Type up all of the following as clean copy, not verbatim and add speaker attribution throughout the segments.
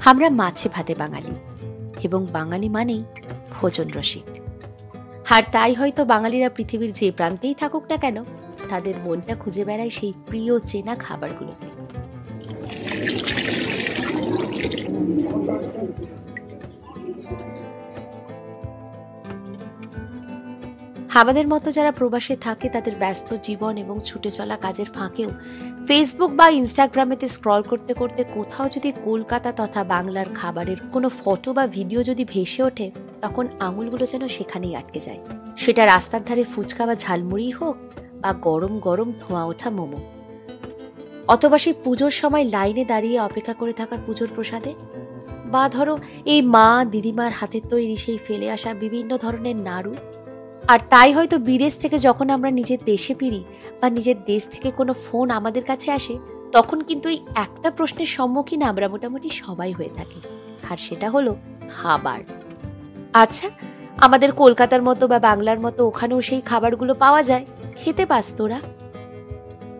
Speaker 1: আমরা মাছে ভাতে বাঙালি, এবং বাঙালি মানেই ভোজন রসিক। আর তাই হয়তো বাঙালিরা পৃথিবীর যে প্রান্তেই থাকুক না কেন, তাদের মনটা খুঁজে বেড়ায় সেই প্রিয় চেনা খাবারগুলোকে। আমাদের মতো যারা প্রবাসে থাকে, তাদের ব্যস্ত জীবন এবং ছুটে চলা কাজের ফাঁকেও ফেসবুক বা ইনস্টাগ্রামেতে স্ক্রল করতে করতে কোথাও যদি কলকাতা তথা বাংলার খাবারের কোনো ফটো বা ভিডিও যদি ভেসে ওঠে, তখন আঙুলগুলো যেন সেখানেই আটকে যায়। সেটা রাস্তার ধারে ফুচকা বা ঝালমুড়ি হোক, বা গরম গরম ধোঁয়া ওঠা মোমো, অথবা সেই পুজোর সময় লাইনে দাঁড়িয়ে অপেক্ষা করে থাকার পুজোর প্রসাদে, বা ধরো এই মা দিদিমার হাতের তৈরি সেই ফেলে আসা বিভিন্ন ধরনের নাড়ু। আর তাই হয়তো বিদেশ থেকে যখন আমরা নিজের দেশে ফিরি, বা নিজের দেশ থেকে কোনো ফোন আমাদের কাছে আসে, তখন কিন্তু এই একটা প্রশ্নের সম্মুখীন আমরা মোটামুটি সবাই হয়ে থাকি, আর সেটা হলো খাবার। আচ্ছা, আমাদের কলকাতার মতো বা বাংলার মতো ওখানেও সেই খাবারগুলো পাওয়া যায়, খেতে পাস তোরা?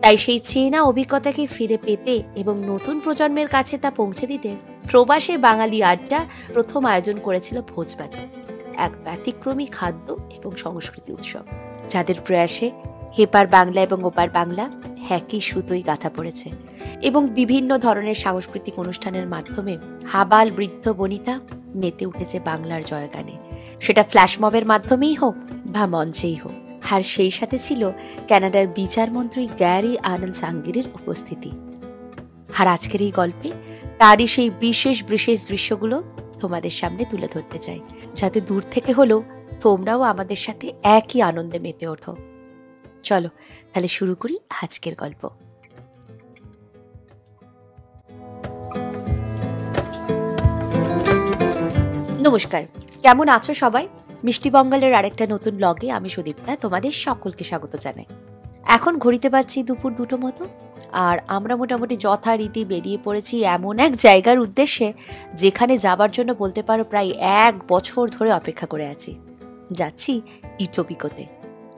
Speaker 1: তাই সেই চেনা অভিজ্ঞতাকে ফিরে পেতে এবং নতুন প্রজন্মের কাছে তা পৌঁছে দিতে প্রবাসে বাঙালি আড্ডা প্রথম আয়োজন করেছিল ভোজবাজি, এক ব্যতিক্রমী খাদ্য এবং সংস্কৃতি উৎসব, যাদের প্রয়াসে হেপার বাংলা এবং ওপার বাংলা একই সুতোই গাঁথা পড়েছে, এবং বিভিন্ন ধরনের সাংস্কৃতিক অনুষ্ঠানের মাধ্যমে হাবাল বৃদ্ধ বনিতা মেতে উঠেছে বাংলার জয়গানে। সেটা ফ্ল্যাশমবের মাধ্যমেই হোক বা মঞ্চেই হোক। আর সেই সাথে ছিল কানাডার বিচারমন্ত্রী গ্যারি আনন্দ সাঙ্গিরের উপস্থিতি। আর আজকের এই গল্পে তারই সেই বিশেষ বিশেষ দৃশ্যগুলো তোমাদের সামনে তুলে ধরতে চাই, যাতে দূর থেকে হলেও তোমরাও আমাদের সাথে একই আনন্দে মেতে ওঠো। চলো তাহলে শুরু করি আজকের গল্প। নমস্কার, কেমন আছো সবাই? মিষ্টি বঙ্গালের আরেকটা নতুন ব্লগে আমি সুদীপ্তা তোমাদের সকলকে স্বাগত জানাই। এখন ঘড়িতে পাচ্ছি দুপুর 2টো মতো, আর আমরা মোটামুটি যথারীতি বেরিয়ে পড়েছি এমন এক জায়গার উদ্দেশ্যে যেখানে যাবার জন্য বলতে পারো প্রায় 1 বছর ধরে অপেক্ষা করে আছি। যাচ্ছি ইটোবিকোতে,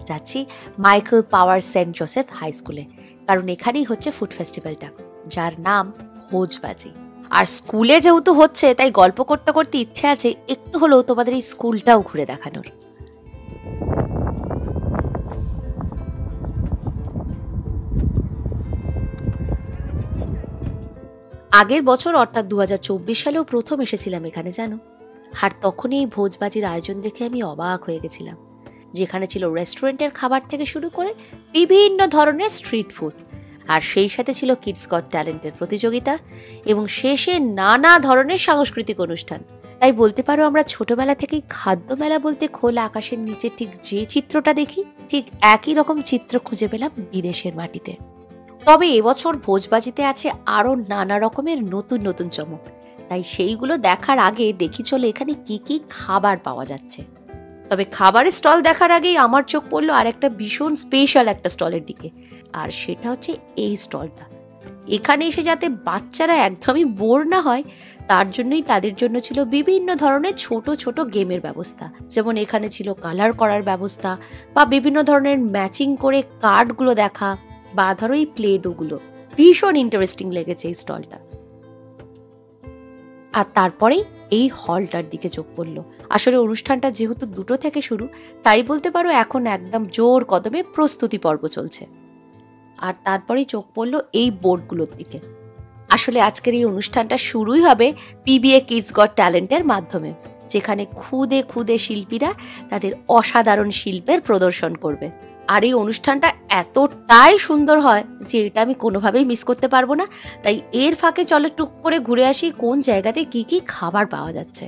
Speaker 1: যাচ্ছি মাইকেল পাওয়ার সেন্ট জোসেফ হাই স্কুলে, কারণ এখানেই হচ্ছে ফুড ফেস্টিভ্যালটা, যার নাম ভোজবাজি। আর স্কুলে যেহেতু হচ্ছে, তাই গল্প করতে করতে ইচ্ছে আছে একটু হলেও তোমাদের এই স্কুলটাও ঘুরে দেখানোর। আগের বছর অর্থাৎ 2024 সালেও প্রথম এসেছিলাম এখানে, জানো। আর তখনই এই ভোজবাজির আয়োজন দেখে আমি অবাক হয়ে গেছিলাম, যেখানে ছিল রেস্টুরেন্টের খাবার থেকে শুরু করে বিভিন্ন ধরনের স্ট্রিট ফুড, আর সেই সাথে ছিল কিডস গট ট্যালেন্টের প্রতিযোগিতা, এবং শেষে নানা ধরনের সাংস্কৃতিক অনুষ্ঠান। তাই বলতে পারো আমরা ছোটবেলা থেকেই খাদ্য মেলা বলতে খোলা আকাশের নিচে ঠিক যে চিত্রটা দেখি, ঠিক একই রকম চিত্র খুঁজে পেলাম বিদেশের মাটিতে। তবে এবছর ভোজবাজিতে আছে আরো নানা রকমের নতুন নতুন চমক, তাই সেইগুলো দেখার আগে দেখি চলে এখানে কি কি খাবার পাওয়া যাচ্ছে। তবে খাবারের স্টল দেখার আগেই আমার চোখ পড়লো আর একটা ভীষণ স্পেশাল একটা স্টলের দিকে, আর সেটা হচ্ছে এই স্টলটা। এখানে এসে যাতে বাচ্চারা একদমই বোর না হয়, তার জন্যই তাদের জন্য ছিল বিভিন্ন ধরনের ছোট ছোট গেমের ব্যবস্থা। যেমন এখানে ছিল কালার করার ব্যবস্থা, বা বিভিন্ন ধরনের ম্যাচিং করে কার্ডগুলো দেখা, বা ধরো এই প্লে ডোগুলো। ভীষণ ইন্টারেস্টিং লেগেছে এই স্টলটা। আর তারপরেই এই হলটার দিকে চোখ পড়ল। আসলে অনুষ্ঠানটা যেহেতু 2টো থেকে শুরু, তাই বলতে পারো এখন একদম জোর কদমে প্রস্তুতি পর্ব চলছে। আর তারপরেই চোখ পড়ল এই বোর্ডগুলোর দিকে। আসলে আজকের এই অনুষ্ঠানটা শুরুই হবে পিবিএ কিডস গট ট্যালেন্টের মাধ্যমে, যেখানে খুদে খুদে শিল্পীরা তাদের অসাধারণ শিল্পের প্রদর্শন করবে। আর এই অনুষ্ঠানটা এতটাই সুন্দর হয় যে এটা আমি কোনোভাবেই মিস করতে পারবো না। তাই এর ফাঁকে চলো টুক করে ঘুরে আসি কোন জায়গাতে কি কি খাবার পাওয়া যাচ্ছে।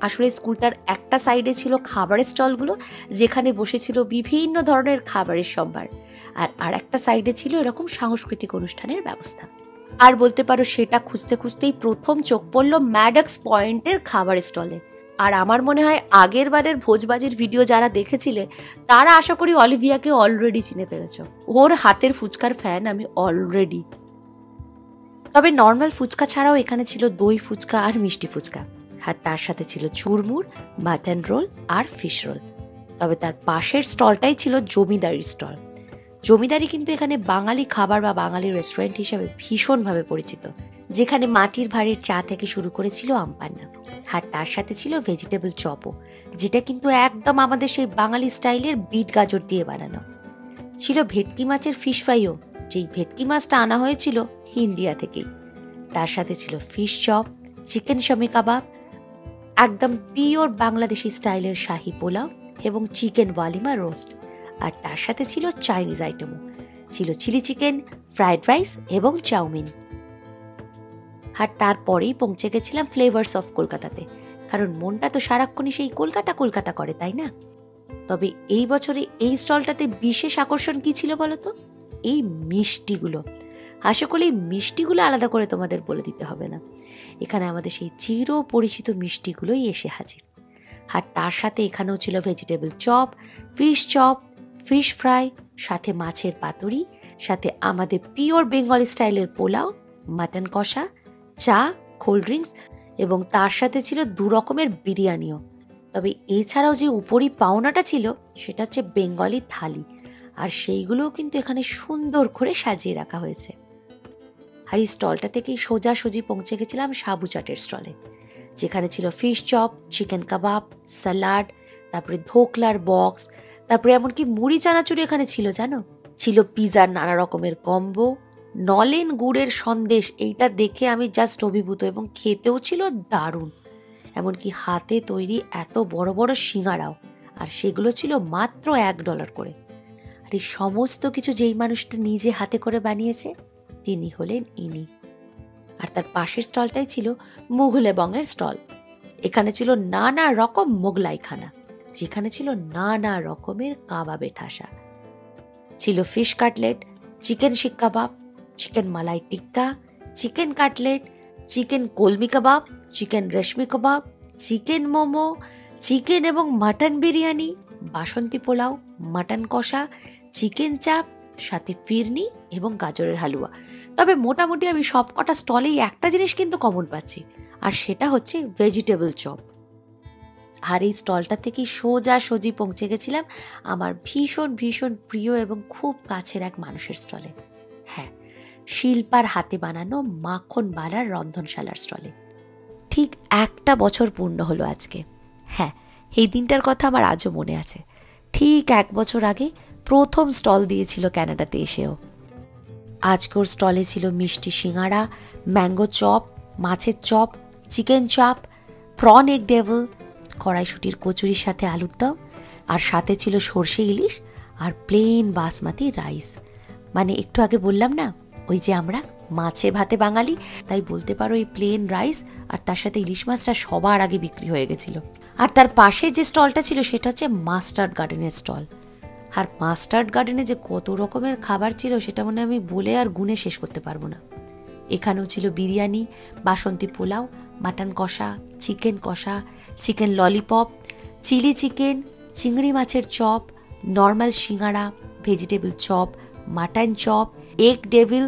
Speaker 1: আসলে স্কুলটার একটা সাইডে ছিল খাবারের স্টলগুলো, যেখানে বসেছিল বিভিন্ন ধরনের খাবারের সম্ভার, আর একটা সাইডে ছিল এরকম সাংস্কৃতিক অনুষ্ঠানের ব্যবস্থা। আর বলতে পারো সেটা খুঁজতে খুঁজতেই প্রথম চোখ পড়ল ম্যাডক্স পয়েন্টের খাবারের স্টলে। আর আমার মনে হয় আগের বারের ভোজবাজির ভিডিও যারা দেখেছিলে তারা আশা করি অলিভিয়াকে অলরেডি চিনে ফেলেছ। ওর হাতের ফুচকার ফ্যান আমি অলরেডি। তবে নর্মাল ফুচকা ছাড়াও এখানে ছিল দই ফুচকা আর মিষ্টি ফুচকা, আর তার সাথে ছিল চুরমুর, মাটন রোল আর ফিশ রোল। তবে তার পাশের স্টলটাই ছিল জমিদারির স্টল। জমিদারি কিন্তু এখানে বাঙালি খাবার বা বাঙালি রেস্টুরেন্ট হিসেবে ভীষণভাবে পরিচিত। যেখানে মাটির ভাঁড়ের চা থেকে শুরু করেছিল আমপান্না, আর তার সাথে ছিল ভেজিটেবল চপও, যেটা কিন্তু একদম আমাদের সেই বাঙালি স্টাইলের বিট গাজর দিয়ে বানানো। ছিল ভেটকি মাছের ফিশ ফ্রাইও, যেই ভেটকি মাছটা আনা হয়েছিল ইন্ডিয়া থেকেই। তার সাথে ছিল ফিশ চপ, চিকেন শমি কাবাব, একদম পিওর বাংলাদেশি স্টাইলের শাহি পোলাও এবং চিকেন ওয়ালিমা রোস্ট। আর তার সাথে ছিল চাইনিজ আইটেমও, ছিল চিলি চিকেন, ফ্রাইড রাইস এবং চাউমিন। আর তারপরেই পৌঁছে গেছিলাম ফ্লেভার্স অফ কলকাতাতে, কারণ মনটা তো সারাক্ষণই সেই কলকাতা কলকাতা করে, তাই না? তবে এই বছরে এই স্টলটাতে বিশেষ আকর্ষণ কি ছিল বলতো? এই মিষ্টিগুলো। আশা করি এই মিষ্টিগুলো আলাদা করে তোমাদের বলে দিতে হবে না। এখানে আমাদের সেই চির পরিচিত মিষ্টিগুলোই এসে হাজির। আর তার সাথে এখানেও ছিল ভেজিটেবল চপ, ফিশ ফ্রাই, সাথে মাছের পাতুরি, সাথে আমাদের পিওর বেঙ্গলি স্টাইলের পোলাও, মাটন কষা, চা, কোল্ড ড্রিঙ্কস এবং তার সাথে ছিল 2 রকমের বিরিয়ানিও। তবে এছাড়াও যে উপরি পাওনাটা ছিল সেটা হচ্ছে বেঙ্গলি থালি, আর সেইগুলোও কিন্তু এখানে সুন্দর করে সাজিয়ে রাখা হয়েছে। আর এই স্টলটা থেকেই সোজাসুজি পৌঁছে গেছিলাম সাবু চাটের স্টলে, যেখানে ছিল ফিশ চপ, চিকেন কাবাব, স্যালাড, তারপরে ধোকলার বক্স, তারপরে এমনকি মুড়ি চানাচুরি এখানে ছিল, জানো? ছিল পিজার নানা রকমের কম্বো, নলেন গুড়ের সন্দেশ, এইটা দেখে আমি জাস্ট অভিভূত, এবং খেতেও ছিল দারুণ। এমনকি হাতে তৈরি এত বড় বড় সিঙ্গারাও, আর সেগুলো ছিল মাত্র $1 করে। আর এই সমস্ত কিছু যেই মানুষটা নিজে হাতে করে বানিয়েছে তিনি হলেন ইনি। আর তার পাশের স্টলটাই ছিল মুঘলেবংয়ের স্টল। এখানে ছিল নানা রকম মোগলাই খানা, যেখানে ছিল নানা রকমের কাবাবে ঠাসা। ছিল ফিশ কাটলেট, চিকেন শিক কাবাব, চিকেন মালাই টিক্কা, চিকেন কাটলেট, চিকেন কলমি কাবাব, চিকেন রেশমি কাবাব, চিকেন মোমো, চিকেন এবং মাটন বিরিয়ানি, বাসন্তী পোলাও, মাটন কষা, চিকেন চাপ, সাথে ফিরনি এবং গাজরের হালুয়া। তবে মোটামুটি আমি সবকটা স্টলেই একটা জিনিস কিন্তু কমন পাচ্ছি, আর সেটা হচ্ছে ভেজিটেবল চপ। আর এই স্টলটা থেকে সোজাসুজি পৌঁছে গেছিলাম আমার ভীষণ ভীষণ প্রিয় এবং খুব কাছের এক মানুষের স্টলে। হ্যাঁ, শিল্পার হাতে বানানো মাখন বালার রন্ধনশালার স্টলে। ঠিক 1 বছর পূর্ণ হলো আজকে। হ্যাঁ, এই দিনটার কথা আমার আজও মনে আছে। ঠিক 1 বছর আগে প্রথম স্টল দিয়েছিল ক্যানাডাতে এসেও। আজকের স্টলে ছিল মিষ্টি সিঙ্গাড়া, ম্যাঙ্গো চপ, মাছের চপ, চিকেন চাপ, প্রন এগ ডেভিল, কড়াইশুটির কচুরির সাথে আলুর দম, আর সাথে ছিল সর্ষে ইলিশ আর প্লেন বাসমতি রাইস। মানে একটু আগে বললাম না, ওই যে আমরা মাছে ভাতে বাঙালি, তাই বলতে পারো এই প্লেন রাইস আর তার সাথে ইলিশ মাছটা সবার আগে বিক্রি হয়ে গেছিল। আর তার পাশে যে স্টলটা ছিল সেটা হচ্ছে মাস্টার্ড গার্ডেনের স্টল। আর মাস্টার্ড গার্ডেনে যে কত রকমের খাবার ছিল সেটা মনে আমি বলে আর গুণে শেষ করতে পারবো না। এখানেও ছিল বিরিয়ানি, বাসন্তী পোলাও, মাটন কষা, চিকেন ললিপপ, চিলি চিকেন, চিংড়ি মাছের chop, normal singara, vegetable chop, mutton chop, egg devil,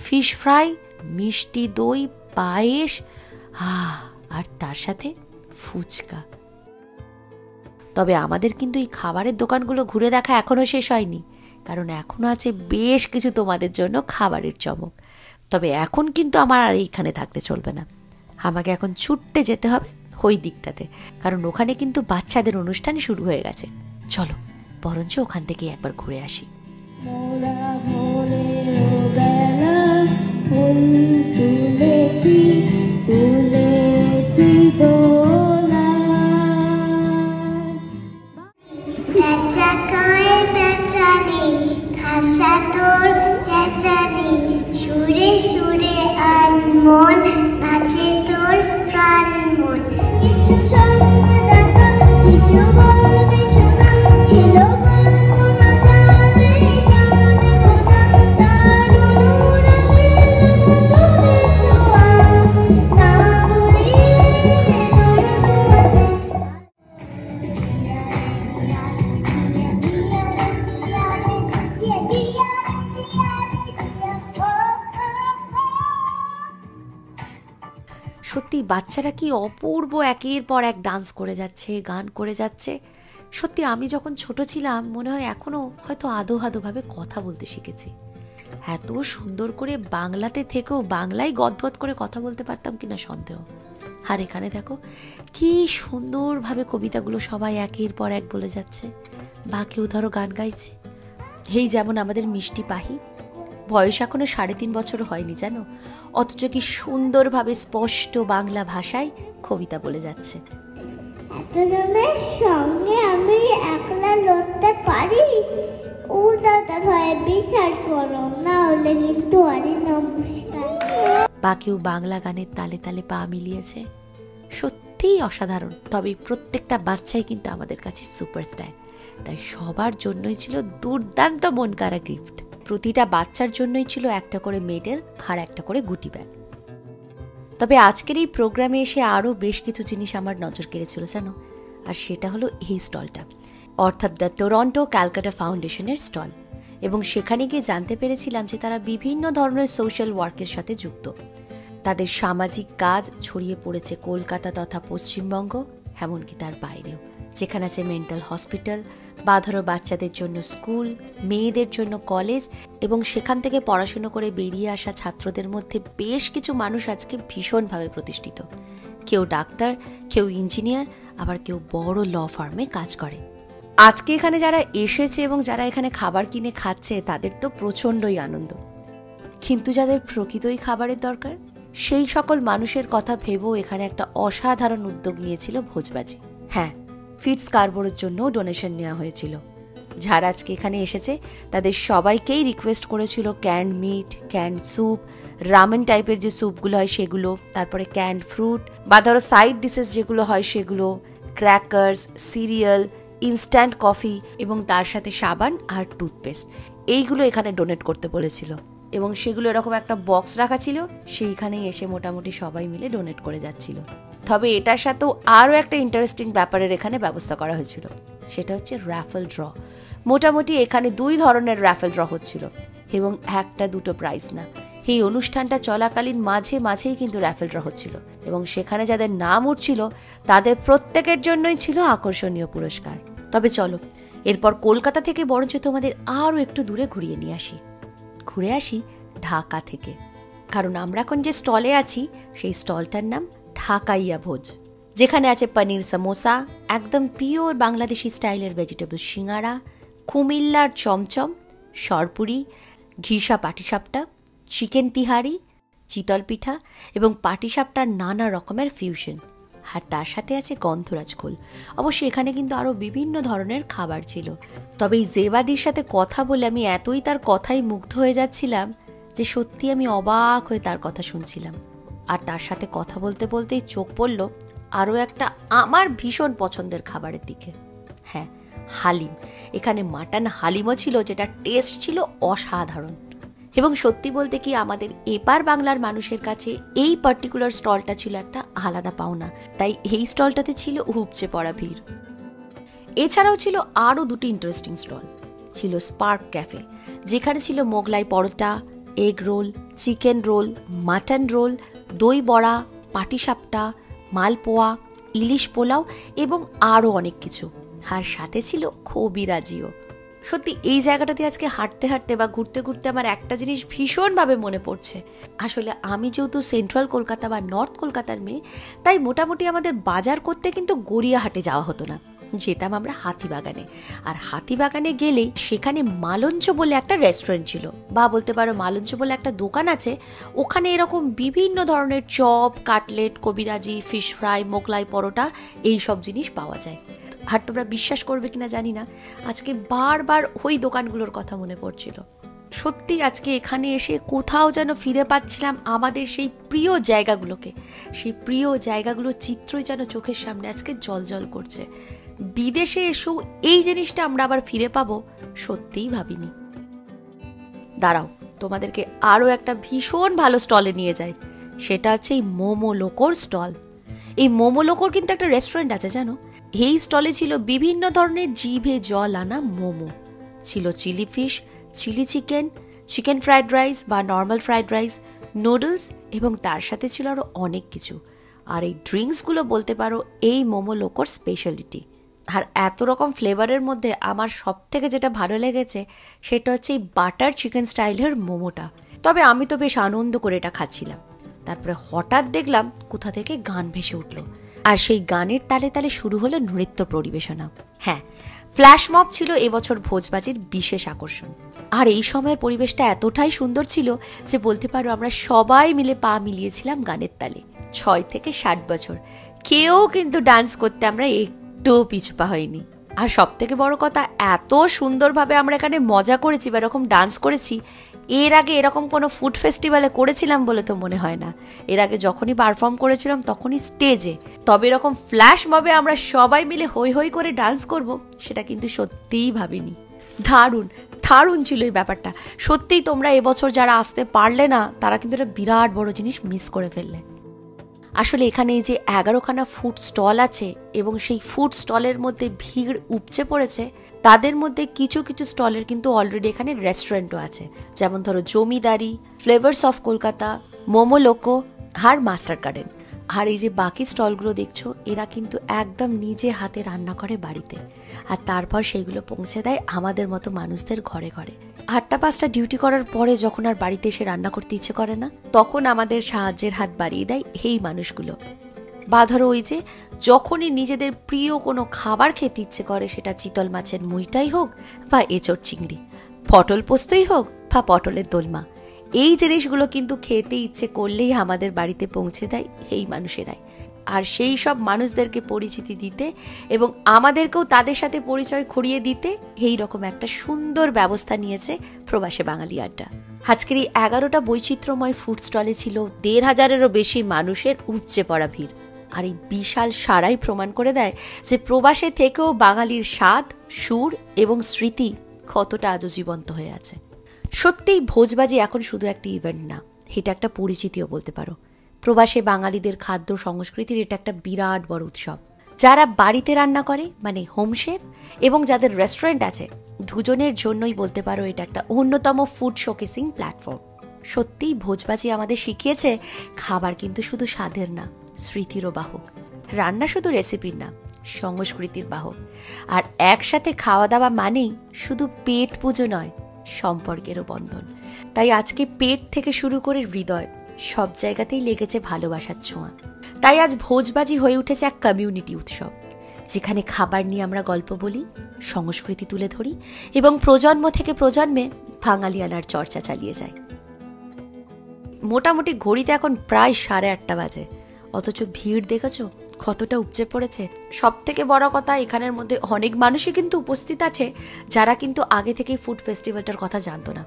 Speaker 1: fish fry, mishti doi, পায়েস, আর তার সাথে ফুচকা। তবে আমাদের কিন্তু এই খাবারের দোকানগুলো ঘুরে দেখা এখনো শেষ হয়নি, কারণ এখনো আছে বেশ কিছু তোমাদের জন্য খাবারের চমক। তবে এখন কিন্তু আমার আর এইখানে থাকতে চলবে না, আমাকে এখন ছুটতে যেতে হবে ওই দিকটাতে, কারণ ওখানে কিন্তু বাচ্চাদের অনুষ্ঠান শুরু হয়ে গেছে। চলো বরঞ্চ ওখান থেকে একবার ঘুরে আসি।
Speaker 2: সুরে সুরে আনমন নাচে তোর প্রাণ মন। কিছু সঙ্গে দেখা, কিছু বলবে শোনা, ছিল
Speaker 1: সত্যি বাচ্চারা কি অপূর্ব একের পর এক ডান্স করে যাচ্ছে, গান করে যাচ্ছে। সত্যি আমি যখন ছোট ছিলাম মনে হয় এখনো হয়তো আদো ভাবে কথা বলতে শিখেছি। এত সুন্দর করে বাংলাতে থেকেও বাংলায় গদগদ করে কথা বলতে পারতাম কিনা সন্দেহ। আর এখানে দেখো কি সুন্দরভাবে কবিতাগুলো সবাই একের পর এক বলে যাচ্ছে, বা কেউ ধরো গান গাইছে। এই যেমন আমাদের মিষ্টি পাহি, বয়স এখনো 3.5 বছর হয়নি জানো, অথচ কি সুন্দরভাবে স্পষ্ট বাংলা ভাষায় কবিতা বলে যাচ্ছে।
Speaker 2: এতজনের সঙ্গে আমি একলা লড়তে পারি? ও দাদা ভাই বিচার করো, না হলে কিন্তু আরে নমস্কার।
Speaker 1: বা কেউ বাংলা গানের তালে তালে পা মিলিয়েছে, সত্যিই অসাধারণ। তবে প্রত্যেকটা বাচ্চাই কিন্তু আমাদের কাছে সুপারস্টার, তাই সবার জন্যই ছিল দুর্দান্ত মন কাড়া গিফট। প্রতিটা বাচ্চার জন্যই ছিল একটা করে মেডেল আর একটা করে গুটি ব্যাগ। তবে আজকের এই প্রোগ্রামে এসে আরও বেশ কিছু জিনিস আমার নজর কেড়েছিল জানো, আর সেটা হলো এই স্টলটা, অর্থাৎ দ্য টরন্টো ক্যালকাটা ফাউন্ডেশনের স্টল। এবং সেখানে গিয়ে জানতে পেরেছিলাম যে তারা বিভিন্ন ধরনের সোশ্যাল ওয়ার্কের সাথে যুক্ত। তাদের সামাজিক কাজ ছড়িয়ে পড়েছে কলকাতা তথা পশ্চিমবঙ্গ, এমনকি তার বাইরেও, যেখানে আছে মেন্টাল হসপিটাল, বা ধরো বাচ্চাদের জন্য স্কুল, মেয়েদের জন্য কলেজ, এবং সেখান থেকে পড়াশুনো করে বেরিয়ে আসা ছাত্রদের মধ্যে বেশ কিছু মানুষ আজকে ভীষণভাবে প্রতিষ্ঠিত। কেউ ডাক্তার, কেউ ইঞ্জিনিয়ার, আবার কেউ বড় ল ফার্মে কাজ করে। আজকে এখানে যারা এসেছে এবং যারা এখানে খাবার কিনে খাচ্ছে তাদের তো প্রচণ্ডই আনন্দ, কিন্তু যাদের প্রকৃতই খাবারের দরকার সেই সকল মানুষের কথা ভেবেও এখানে একটা অসাধারণ উদ্যোগ নিয়েছিল ভোজবাজি। হ্যাঁ, ফিটস কার্বোর জন্য ডোনেশন নেওয়া হয়েছিল। যারা আজকে এখানে এসেছে তাদের সবাইকেই রিকোয়েস্ট করেছিল canned meat, canned soup, ramen টাইপের যে স্যুপগুলো হয় সেগুলো, তারপরে ক্যান্ড ফ্রুট, বা ধরো সাইড ডিশেস যেগুলো হয় সেগুলো, ক্র্যাকার্স, সিরিয়াল, ইনস্ট্যান্ট কফি, এবং তার সাথে সাবান আর টুথপেস্ট, এইগুলো এখানে ডোনেট করতে বলেছিল। এবং সেগুলো এরকম একটা বক্স রাখা ছিল, সেইখানেই এসে মোটামুটি সবাই মিলে ডোনেট করে যাচ্ছিল। তবে এটার সাথেও আরও একটা ইন্টারেস্টিং ব্যাপারের এখানে ব্যবস্থা করা হয়েছিল, সেটা হচ্ছে র্যাফেল ড্র। মোটামুটি এখানে 2 ধরনের র্যাফেল ড্র হচ্ছিল, এবং 1-2 প্রাইজ না। এই অনুষ্ঠানটা চলাকালীন মাঝে মাঝেই কিন্তু র্যাফেল ড্র হচ্ছিল, এবং সেখানে যাদের নাম উঠছিল তাদের প্রত্যেকের জন্যই ছিল আকর্ষণীয় পুরস্কার। তবে চলো এরপর কলকাতা থেকে বরঞ্চ তোমাদের আরও একটু দূরে ঘুরিয়ে নিয়ে ঘুরে আসি ঢাকা থেকে। কারণ আমরা এখন যে স্টলে আছি সেই স্টলটার নাম ঢাকাইয়া ভোজ, যেখানে আছে পনির সমোসা, একদম পিওর বাংলাদেশি স্টাইলের ভেজিটেবল সিঙ্গারা, কুমিল্লার চমচম, সরপুরি, ঘিসা পাটিসাপটা, চিকেন তিহারি, চিতল পিঠা, এবং পাটিসাপটার নানা রকমের ফিউশন। আর তার সাথে আছে গন্ধরাজ খোল। অবশ্য এখানে কিন্তু আরও বিভিন্ন ধরনের খাবার ছিল। তবে এই জেবাদির সাথে কথা বলে আমি এতই তার কথাই মুগ্ধ হয়ে যাচ্ছিলাম যে সত্যি আমি অবাক হয়ে তার কথা শুনছিলাম। আর তার সাথে কথা বলতে বলতেই চোখ পড়ল আরও একটা আমার ভীষণ পছন্দের খাবারের দিকে। হ্যাঁ, হালিম। এখানে মাটন হালিমও ছিল, যেটা টেস্ট ছিল অসাধারণ। এবং সত্যি বলতে কি আমাদের এপার বাংলার মানুষের কাছে এই পার্টিকুলার স্টলটা ছিল একটা আলাদা পাওনা, তাই এই স্টলটাতে ছিল উপচে পড়া ভিড়। এছাড়াও ছিল আরও 2টি ইন্টারেস্টিং স্টল। ছিল স্পার্ক ক্যাফে, যেখানে ছিল Mughlai paratha, egg roll, chicken roll, mutton roll, doi bora, পাটিসাপটা, মালপোয়া, ইলিশ পোলাও, এবং আরও অনেক কিছু। আর সাথে ছিল কবিরাজিও। সত্যি এই জায়গাটাতে আজকে হাঁটতে হাঁটতে বা ঘুরতে ঘুরতে আমার একটা জিনিস ভীষণভাবে মনে পড়ছে। আসলে আমি যেহেতু সেন্ট্রাল কলকাতা বা নর্থ কলকাতার মেয়ে, তাই মোটামুটি আমাদের বাজার করতে কিন্তু গড়িয়াহাটে যাওয়া হতো না, যেতাম আমরা হাতিবাগানে। আর হাতিবাগানে গেলেই সেখানে মালঞ্চ বলে একটা রেস্টুরেন্ট ছিল, বা বলতে পারো মালঞ্চ বলে একটা দোকান আছে। ওখানে এরকম বিভিন্ন ধরনের চপ, কাটলেট, কবিরাজি, ফিশ ফ্রাই, মোগলাই পরোটা, এই সব জিনিস পাওয়া যায়। আর তোমরা বিশ্বাস করবে কিনা জানি না, আজকে বারবার ওই দোকানগুলোর কথা মনে পড়ছিল। সত্যি আজকে এখানে এসে কোথাও যেন ফিরে পাচ্ছিলাম আমাদের সেই প্রিয় জায়গাগুলোকে। সেই প্রিয় জায়গাগুলোর চিত্রই যেন চোখের সামনে আজকে জল করছে। বিদেশে এসেও এই জিনিসটা আমরা আবার ফিরে পাবো সত্যিই ভাবিনি। দাঁড়াও, তোমাদেরকে আরও একটা ভীষণ ভালো স্টলে নিয়ে যাই। সেটা হচ্ছে এই মোমো লোকোর স্টল। এই মোমো লোকোর কিন্তু একটা রেস্টুরেন্ট আছে জানো। এই স্টলে ছিল বিভিন্ন ধরনের জিভে জল আনা মোমো, ছিল chilli fish, chilli chicken, chicken fried rice বা নর্মাল ফ্রাইড রাইস, নুডলস, এবং তার সাথে ছিল আরও অনেক কিছু। আর এই ড্রিঙ্কসগুলো বলতে পারো এই মোমো লোকোর স্পেশালিটি। আর এত রকম ফ্লেভারের মধ্যে আমার সব থেকে যেটা ভালো লেগেছে সেটা হচ্ছে এই বাটার চিকেন স্টাইলের মোমোটা। তবে আমি তো বেশ আনন্দ করে এটা খাচ্ছিলাম। তারপরে হঠাৎ দেখলাম কোথা থেকে গান ভেসে উঠল, আর সেই গানের তালে তালে শুরু হলো নৃত্য পরিবেশনা। হ্যাঁ, ফ্ল্যাশ মব ছিল এবছর ভোজবাজির বিশেষ আকর্ষণ। আর এই সময়ের পরিবেশটা এতটাই সুন্দর ছিল যে বলতে পারো আমরা সবাই মিলে পা মিলিয়েছিলাম গানের তালে। 6 থেকে 60 বছর কেউ কিন্তু ডান্স করতে আমরা একটুও পিছপা হয়নি। আর সব থেকে বড় কথা, এত সুন্দরভাবে আমরা এখানে মজা করেছি বা এরকম ডান্স করেছি এর আগে এরকম কোনো ফুড ফেস্টিভ্যালে করেছিলাম বলে তো মনে হয় না। এর আগে যখনই পারফর্ম করেছিলাম তখনই স্টেজে। তবে এরকম ফ্ল্যাশ মবে আমরা সবাই মিলে হই হই করে ডান্স করব সেটা কিন্তু সত্যিই ভাবিনি। দারুণ ছিল এই ব্যাপারটা। সত্যিই তোমরা এবছর যারা আসতে পারলে না তারা কিন্তু একটা বিরাট বড় জিনিস মিস করে ফেললে। আসলে এখানে যে 11খানা ফুড স্টল আছে এবং সেই ফুড স্টলের মধ্যে ভিড় উপচে পড়েছে, তাদের মধ্যে কিছু কিছু স্টলের কিন্তু অলরেডি এখানে রেস্টুরেন্টও আছে। যেমন ধরো Zamindari, flavours of Kolkata, Momo Loco আর মাস্টার গার্ডেন। আর এই যে বাকি স্টলগুলো দেখছো এরা কিন্তু একদম নিজে হাতে রান্না করে বাড়িতে, আর তারপর সেইগুলো পৌঁছে দেয় আমাদের মতো মানুষদের ঘরে ঘরে। 8টা-5টা ডিউটি করার পরে যখন আর বাড়িতে এসে রান্না করতে ইচ্ছে করে না, তখন আমাদের সাহায্যের হাত বাড়িয়ে দেয় এই মানুষগুলো। বা ধরো ওই যে যখনই নিজেদের প্রিয় কোনো খাবার খেতে ইচ্ছে করে, সেটা চিতল মাছের মুইটাই হোক বা এঁচোড় চিংড়ি, পটল পোস্তই হোক বা পটলের দোলমা, এই জিনিসগুলো কিন্তু খেতে ইচ্ছে করলেই আমাদের বাড়িতে পৌঁছে দেয় এই মানুষেরাই। আর সেই সব মানুষদেরকে পরিচিতি দিতে এবং আমাদেরকেও তাদের সাথে পরিচয় করিয়ে দিতে এই রকম একটা সুন্দর ব্যবস্থা নিয়েছে প্রবাসী বাঙালি আড্ডা। আজকের এই 11টা বৈচিত্র্যময় ফুড স্টলে ছিল 1,500-এরও বেশি মানুষের উপচে পড়া ভিড়। আর এই বিশাল সারাই প্রমাণ করে দেয় যে প্রবাসে থেকেও বাঙালির স্বাদ, সুর এবং স্মৃতি কতটা আজও জীবন্ত হয়ে আছে। সত্যিই ভোজবাজি এখন শুধু একটা ইভেন্ট না, এটা একটা পরিচিতিও বলতে পারো। প্রবাসে বাঙালিদের খাদ্য সংস্কৃতির এটা একটা বিরাট বড় উৎসব। যারা বাড়িতে রান্না করে মানে হোম শেফ এবং যাদের রেস্টুরেন্ট আছে, দুজনের জন্যই বলতে পারো এটা একটা অন্যতম ফুড শোকেসিং প্ল্যাটফর্ম। সত্যিই ভোজবাজি আমাদের শিখিয়েছে খাবার কিন্তু শুধু স্বাদের না, স্মৃতিরও বাহক। রান্না শুধু রেসিপির না, সংস্কৃতির বাহক। আর একসাথে খাওয়া দাওয়া মানেই শুধু পেট পুজো নয়, সম্পর্কেরও বন্ধন। তাই আজকে পেট থেকে শুরু করে হৃদয় সব জায়গাতেই লেগেছে ভালোবাসার ছোঁয়া। তাই আজ ভোজবাজি হয়ে উঠেছে এক কমিউনিটি উৎসব, যেখানে খাবার নিয়ে আমরা গল্প বলি, সংস্কৃতি তুলে ধরি এবং প্রজন্ম থেকে প্রজন্মে বাঙালিয়ানার চর্চা চালিয়ে যায়। মোটামুটি ঘড়িতে এখন প্রায় 8:30 বাজে, অথচ ভিড় দেখেছো কতটা উপচে পড়েছে। সব থেকে বড় কথা, এখানের মধ্যে অনেক মানুষই কিন্তু উপস্থিত আছে যারা কিন্তু আগে থেকেই ফুড ফেস্টিভ্যালটার কথা জানতো না,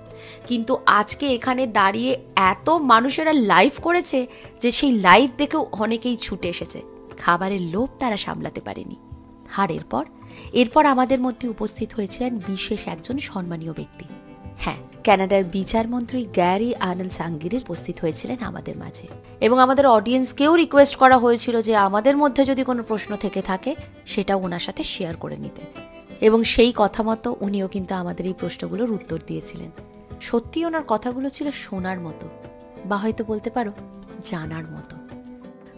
Speaker 1: কিন্তু আজকে এখানে দাঁড়িয়ে এত মানুষেরা লাইভ করেছে যে সেই লাইভ দেখেও অনেকেই ছুটে এসেছে। খাবারের লোভ তারা সামলাতে পারেনি। আর এরপর আমাদের মধ্যে উপস্থিত হয়েছিলেন বিশেষ একজন সম্মানীয় ব্যক্তি। হ্যাঁ, কানাডার বিচারমন্ত্রী গ্যারি আনন্দ সাঙ্গিরি উপস্থিত হয়েছিলেন আমাদের মাঝে, এবং আমাদের অডিয়েন্সকেও রিকোয়েস্ট করা হয়েছিল যে আমাদের মধ্যে যদি কোনো প্রশ্ন থেকে থাকে সেটাও ওনার সাথে শেয়ার করে নিতে, এবং সেই কথা মতো উনিও কিন্তু আমাদের এই প্রশ্নগুলোর উত্তর দিয়েছিলেন। সত্যি ওনার কথাগুলো ছিল শোনার মতো, বা হয়তো বলতে পারো জানার মতো।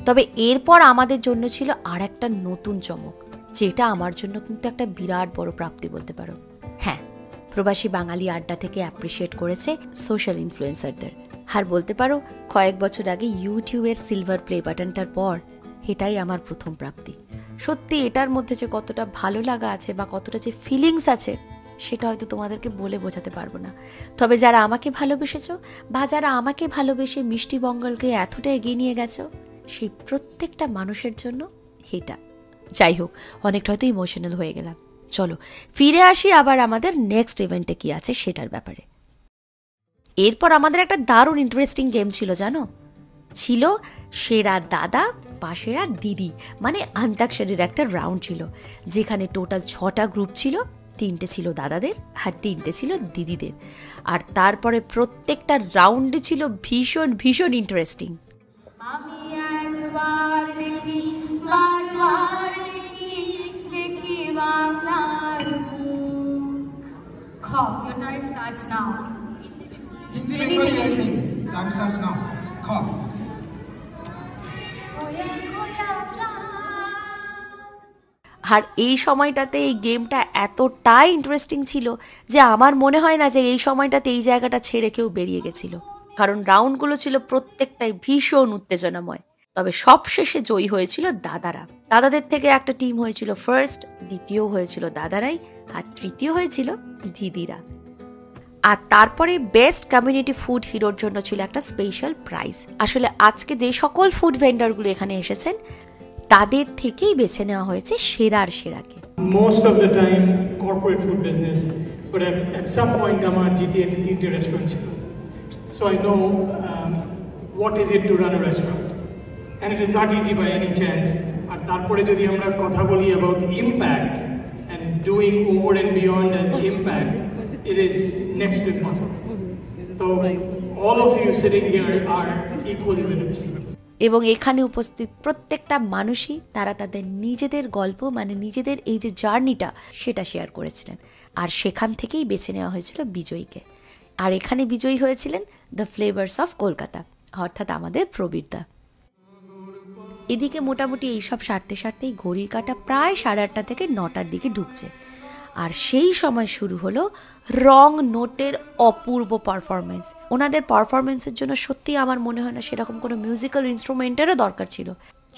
Speaker 1: তবে এরপর আমাদের জন্য ছিল আর একটা নতুন চমক, যেটা আমার জন্য কিন্তু একটা বিরাট বড় প্রাপ্তি বলতে পারো। হ্যাঁ, প্রবাসী বাঙালি আড্ডা থেকে অ্যাপ্রিশিয়েট করেছে সোশ্যাল ইনফ্লুয়েন্সারদের। আর বলতে পারো কয়েক বছর আগে ইউটিউবের সিলভার প্লে বাটনটার পর এটাই আমার প্রথম প্রাপ্তি। সত্যি এটার মধ্যে যে কতটা ভালো লাগা আছে বা কতটা যে ফিলিংস আছে সেটা হয়তো তোমাদেরকে বলে বোঝাতে পারবো না। তবে যারা আমাকে ভালোবেসেছো বা যারা আমাকে ভালোবেসে মিষ্টি বঙ্গলকে এতটা এগিয়ে নিয়ে গেছো, সেই প্রত্যেকটা মানুষের জন্য এটা। যাই হোক, অনেকটা হয়তো ইমোশনাল হয়ে গেলাম। চলো ফিরে আসি আবার আমাদের নেক্সট ইভেন্টে কি আছে সেটার ব্যাপারে। এরপর আমাদের একটা দারুণ ইন্টারেস্টিং গেম ছিল, জানো? ছিল সেরা দাদা বা সেরা দিদি, মানে অন্তাক্ষরীর একটা রাউন্ড ছিল, যেখানে টোটাল 6টা গ্রুপ ছিল। 3টে ছিল দাদাদের আর 3টে ছিল দিদিদের। আর তারপরে প্রত্যেকটা রাউন্ডে ছিল ভীষণ ভীষণ ইন্টারেস্টিং।
Speaker 3: আমি একবার দেখি, বারবার দেখি, দেখি বাংলার মুখ। খ, your time starts now.
Speaker 4: Anything. Time starts now. খ।
Speaker 1: আর এই সময়টাতে এই গেমটা এতটাই ইন্টারেস্টিং ছিল যে আমার মনে হয় না যে এই সময়টাতে এই জায়গাটা ছেড়ে কেউ বেরিয়ে গেছিল, কারণ রাউন্ডগুলো ছিল প্রত্যেকটাই ভীষণ উত্তেজনাময়। তবে সবশেষে জয়ী হয়েছিল দাদারা। দাদাদের থেকে একটা টিম হয়েছিল ফার্স্ট, দ্বিতীয় হয়েছিল দাদারাই, আর তৃতীয় হয়েছিল দিদিরা। আর তারপরে বেস্ট কমিউনিটি ফুড হিরোর জন্য ছিল একটা স্পেশাল প্রাইজ। আসলে আজকে যে সকল ফুড ভেন্ডারগুলো এখানে এসেছেন তাদের থেকেই বেছে নেওয়া হয়েছে সেরার সেরাকে।
Speaker 5: Most of the time corporate food business, but at some point আমার GTA তে 3টে রেস্টুরেন্ট ছিল, so I know what is it to run a restaurant, and it is not easy by any chance. আর তারপরে যদি আমরা কথা বলি about impact and doing over and beyond as impact, it is next to impossible. So all of you sitting here are equally winners.
Speaker 1: এবং এখানে উপস্থিত প্রত্যেকটা মানুষই তারা তাদের নিজেদের গল্প, মানে নিজেদের এই যে জার্নিটা সেটা শেয়ার করেছিলেন, আর সেখান থেকেই বেছে নেওয়া হয়েছিল বিজয়ীকে। আর এখানে বিজয়ী হয়েছিলেন দ্য ফ্লেভার্স অফ কলকাতা, অর্থাৎ আমাদের প্রবীরদা। এদিকে মোটামুটি এইসব সারতে সারতেই ঘড়ির কাঁটা প্রায় 8:30 থেকে 9টার দিকে ঢুকছে, আর সেই সময় শুরু হলো রং নোটের অপূর্ব পারফরমেন্স। ওনাদের পারফরমেন্সের জন্য সত্যি আমার মনে হয় না সেরকম কোনো মিউজিক্যাল ইনস্ট্রুমেন্টেরও দরকার ছিল,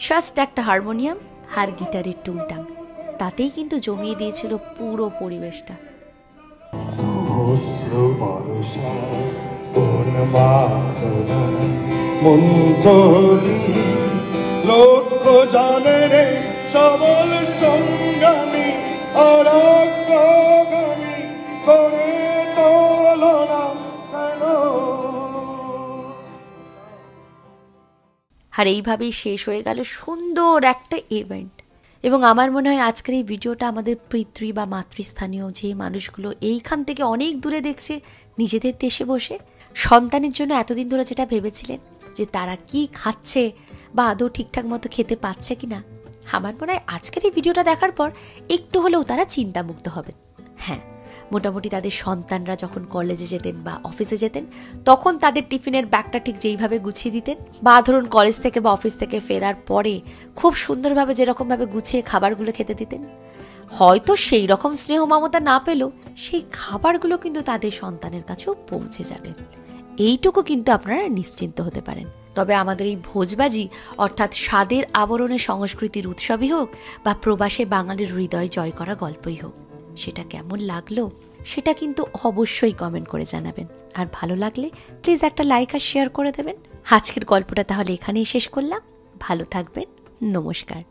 Speaker 1: জাস্ট একটা হারমোনিয়াম আর গিটারের টুংটাং, তাতেই কিন্তু জমিয়ে দিয়েছিল পুরো পরিবেশটা।
Speaker 6: লক্ষ জানের সবল সংগ্রামী অরগ্রগামী করে তোলনা কেন।
Speaker 1: আর এইভাবেই শেষ হয়ে গেল সুন্দর একটা ইভেন্ট। এবং আমার মনে হয় আজকের এই ভিডিওটা আমাদের পিতৃ বা মাতৃস্থানীয় যে মানুষগুলো এইখান থেকে অনেক দূরে দেখছে নিজেদের দেশে বসে, সন্তানের জন্য এতদিন ধরে যেটা ভেবেছিলেন যে তারা কি খাচ্ছে বা আদৌ ঠিকঠাক মতো খেতে পাচ্ছে কিনা, আমার মনে হয় আজকের এই ভিডিওটা দেখার পর একটু হলেও তারা চিন্তামুক্ত হবেন। হ্যাঁ, মোটামুটি তাদের সন্তানরা যখন কলেজে যেতেন বা অফিসে যেতেন তখন তাদের টিফিনের ব্যাগটা ঠিক যেইভাবে গুছিয়ে দিতেন, বা ধরুন কলেজ থেকে বা অফিস থেকে ফেরার পরে খুব সুন্দরভাবে যেরকমভাবে গুছিয়ে খাবারগুলো খেতে দিতেন, হয়তো সেই রকম স্নেহ মমতা না পেলেও সেই খাবারগুলো কিন্তু তাদের সন্তানের কাছেও পৌঁছে যাবে, এইটুকু কিন্তু আপনারা নিশ্চিন্ত হতে পারেন। তবে আমাদের এই ভোজবাজি অর্থাৎ স্বাদের আবরণে সংস্কৃতির উৎসবই হোক বা প্রবাসে বাঙালির হৃদয় জয় করা গল্পই হোক, সেটা কেমন লাগলো সেটা কিন্তু অবশ্যই কমেন্ট করে জানাবেন। আর ভালো লাগলে প্লিজ একটা লাইক আর শেয়ার করে দেবেন। আজকের গল্পটা তাহলে এখানেই শেষ করলাম। ভালো থাকবেন, নমস্কার।